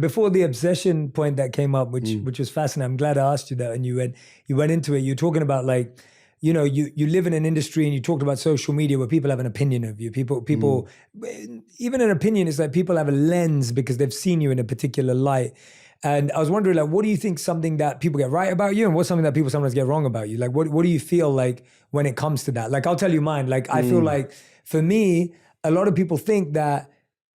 Before the obsession point that came up, which was fascinating. I'm glad I asked you that, and you went into it. You're talking about like, you know, you live in an industry, and you talked about social media where people have an opinion of you. People, even an opinion is like people have a lens because they've seen you in a particular light. And I was wondering, like, what do you think something that people get right about you, and what's something that people sometimes get wrong about you? Like, what do you feel like when it comes to that? Like, I'll tell you mine. Like, I feel like for me, a lot of people think that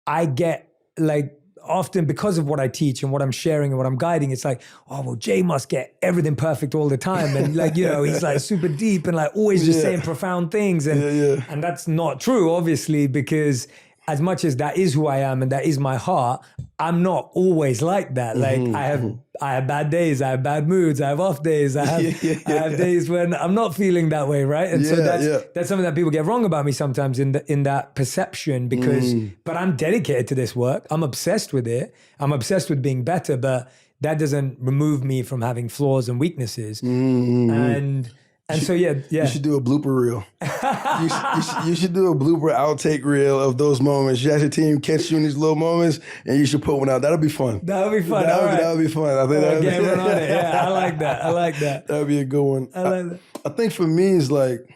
I get like, often because of what I teach and what I'm sharing and what I'm guiding, it's like, oh, well, Jay must get everything perfect all the time. And like, you know, he's like super deep and like always just saying profound things. And, and that's not true, obviously, because as much as that is who I am and that is my heart, I'm not always like that. Like I have bad days, I have bad moods, I have off days, I have days when I'm not feeling that way, right? And so that's something that people get wrong about me sometimes in that perception because, but I'm dedicated to this work. I'm obsessed with it. I'm obsessed with being better, but that doesn't remove me from having flaws and weaknesses. And so, yeah. You should do a blooper reel. you should do a blooper outtake reel of those moments. You have your team catch you in these little moments, and you should put one out. That'll be fun. That'll be fun. That'll be fun. I think that'll be on it. Yeah, I like that. That'll be a good one. I like that. I think for me is like,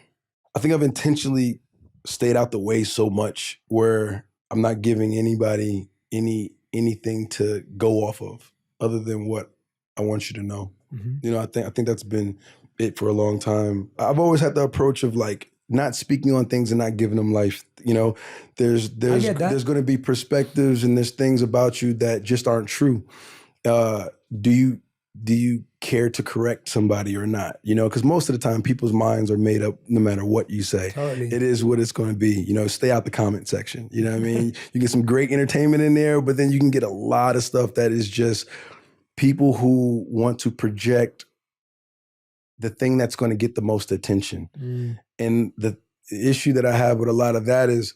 I think I've intentionally stayed out the way so much where I'm not giving anybody anything to go off of other than what I want you to know. You know, I think that's been it for a long time. I've always had the approach of like not speaking on things and not giving them life. You know, there's going to be perspectives and there's things about you that just aren't true. Do you care to correct somebody or not? You know, because most of the time people's minds are made up no matter what you say. Totally. It is what it's going to be. You know, stay out the comment section. You know what I mean? You get some great entertainment in there, but then you can get a lot of stuff that is just people who want to project the thing that's going to get the most attention. And the issue that I have with a lot of that is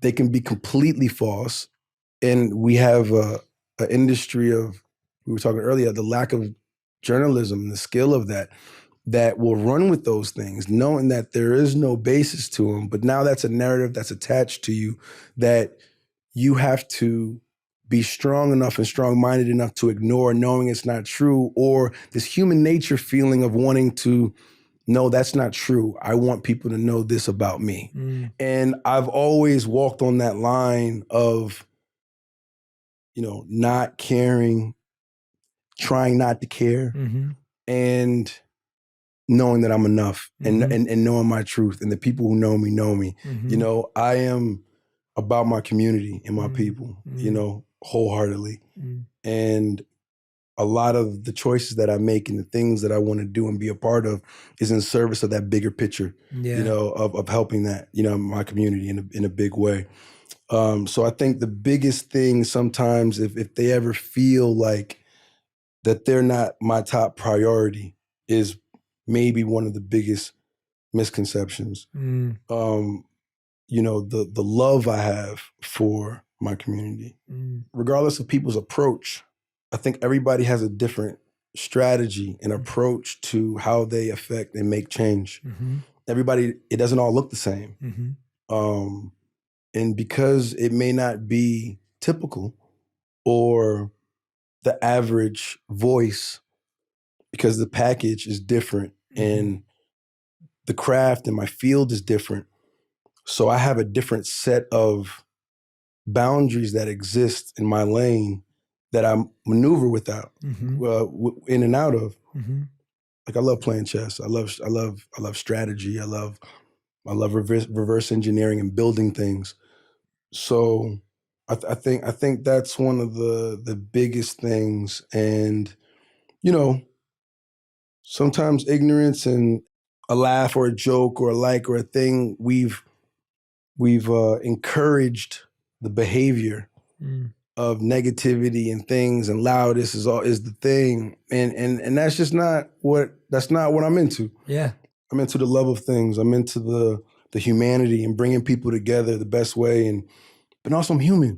they can be completely false. And we have an industry of, we were talking earlier, the lack of journalism and the skill of that will run with those things, knowing that there is no basis to them. But now that's a narrative that's attached to you that you have to be strong enough and strong-minded enough to ignore, knowing it's not true, or this human nature feeling of wanting to, no, that's not true. I want people to know this about me. And I've always walked on that line of, you know, not caring, trying not to care, and knowing that I'm enough and knowing my truth. And the people who know me. You know, I am about my community and my people, you know, wholeheartedly. And a lot of the choices that I make and the things that I want to do and be a part of is in service of that bigger picture, you know, of helping that, you know, my community in a big way. So I think the biggest thing sometimes, if they ever feel like that they're not my top priority, is maybe one of the biggest misconceptions. You know, the love I have for my community, regardless of people's approach, I think everybody has a different strategy and approach to how they affect and make change. Everybody, it doesn't all look the same. And because it may not be typical or the average voice, because the package is different and the craft and my field is different. So I have a different set of boundaries that exist in my lane that I maneuver without, in and out of. Like I love playing chess. I love strategy. I love reverse engineering and building things. So I think that's one of the biggest things. And you know, sometimes ignorance and a laugh or a joke or a like or a thing, we've encouraged the behavior of negativity and things, and loudness is the thing, and that's just not what I'm into. Yeah, I'm into the love of things. I'm into the humanity and bringing people together the best way, but also I'm human.